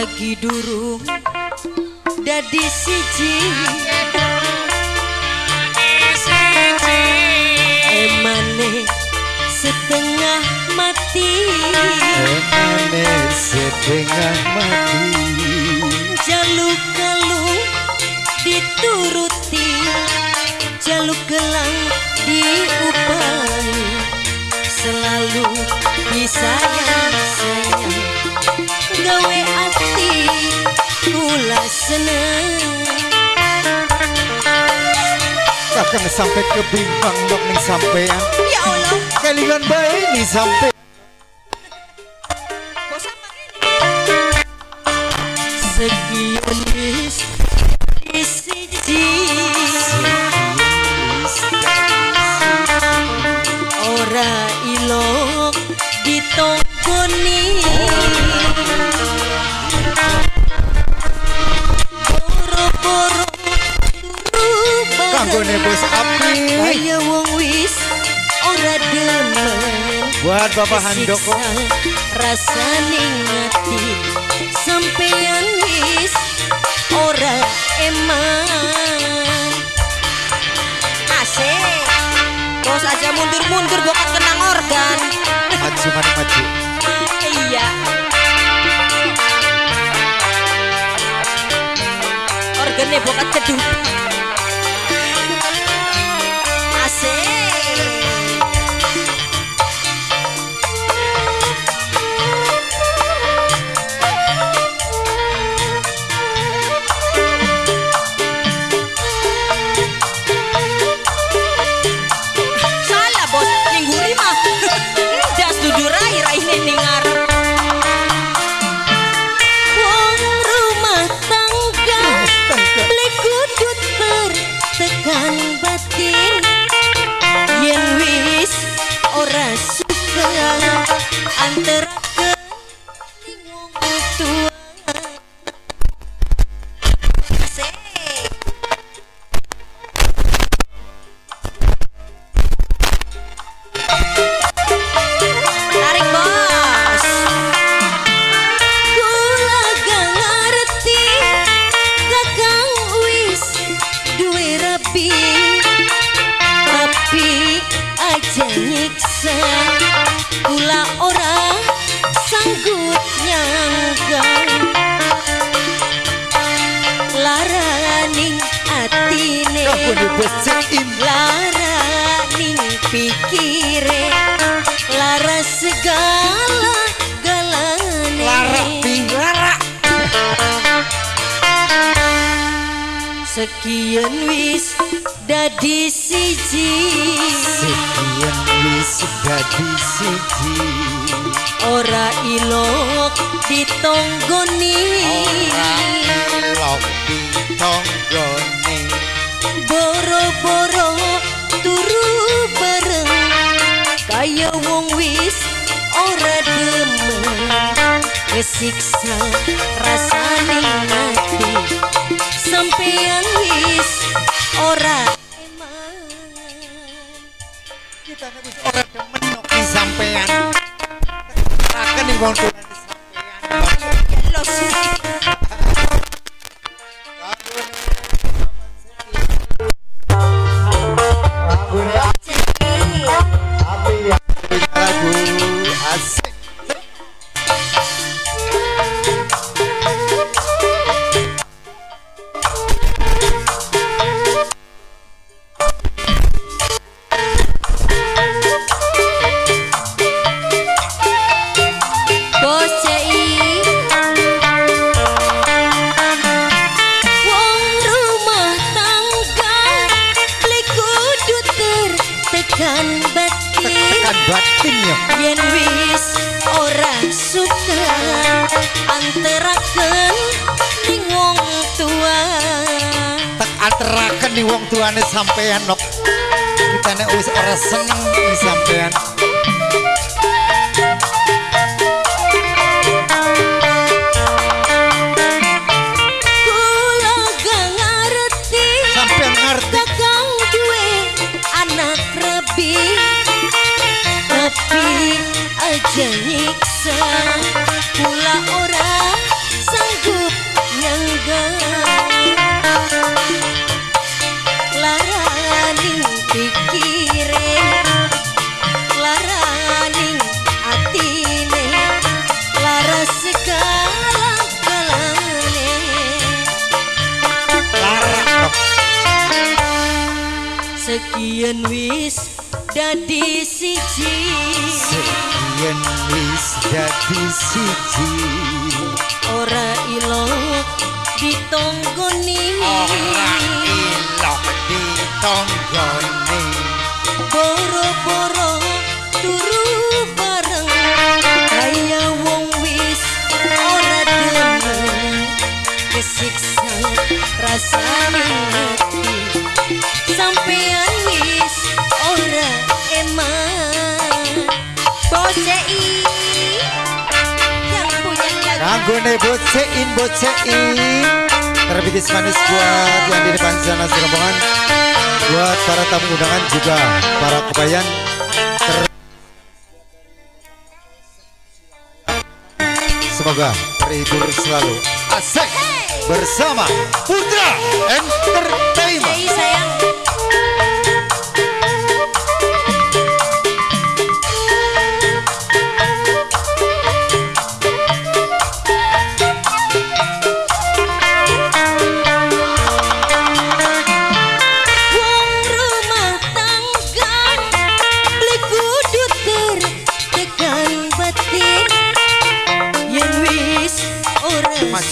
lagi durung dadi siji emane setengah mati emane setengah mati jaluk galung dituruti jaluk gelang diupai selalu disayang-sayang gawe ati kula seneng kakang sampai ke bimbang dok nih sampean ya Allah kelingan baik nih sampai sekian wis siji ora ilok ditonggoni boro-boro turu kanggone bos api kaya wong wis ora demen buat bapak handoko rasane ngati sampeyan wis ora eman asik bos aja mundur-mundur bokat kenang organ maju mana maju iya organnya bokat cedup asik antara wong tua tarik bos kula gak ngerti kakang wis duwe rapi tapi aja nyiksa kula ora sanggup nyanggang laraning atine laraning pikire lara segala galane lara pinggara sekian wis dadi siji sekian wis dadi siji ora ilok ditonggoni ora ilok ditonggoni boro-boro turu bareng kaya wong wis ora demen kesiksa rasane ngati sampeyan wis ora eman kita wis ora demen noki sampean akan ning wong tuwa sampean los lagu asik batin ya yen wis ora suka anteraken ning wong tua tak anteraken ning wong tuane sampean nok kita nek wis ora seneng ning sampean kula gak ngerti sampean ngerti kakang duwe anak rabi tapi aja nyiksa kula ora sanggup nyangga laraning pikire laraning atine laras segala galane larak sekian wis dadi siji sekian wis dadi siji ora ilok ditonggoni ora ilok ditonggoni boro-boro turu bareng kaya wong wis ora demen kesiksa rasane hati sampean wis ora eman bosei yang punya lagu kanggone bocein terbitis manis buat yang di depan sana rombongan buat para tamu undangan juga para kebayan semoga terhibur selalu asik bersama Putra Entertainment. Hey, sayang.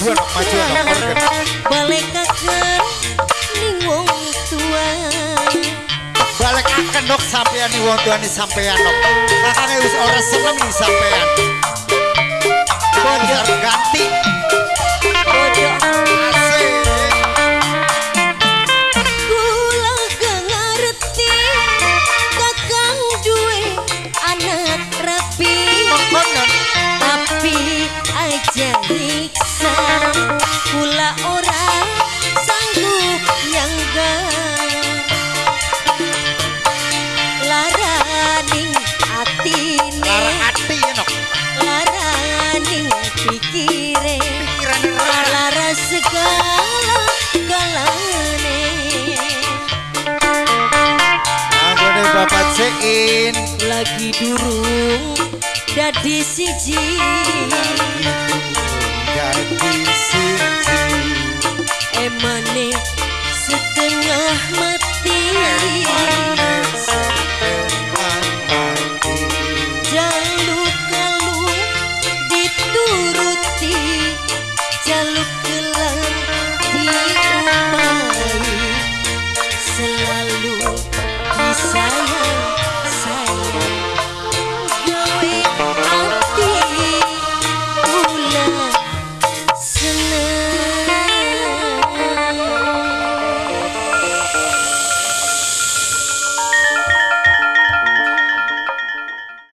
Majuan balik akan ning wong tua balik akan dok sampean nih wong tua nih sampean dok kakaknya wis orang seneng nih sampean bener ganti bodoh asik kula gak ngerti kakang duwe anak rapi mengkonon tapi aja nyiksa kula ora sanggup nyangga laraning atine lara hati ya nok laraning pikire pikiran lara segala galane anggone bapak cein lagi durung dadi siji jadi siji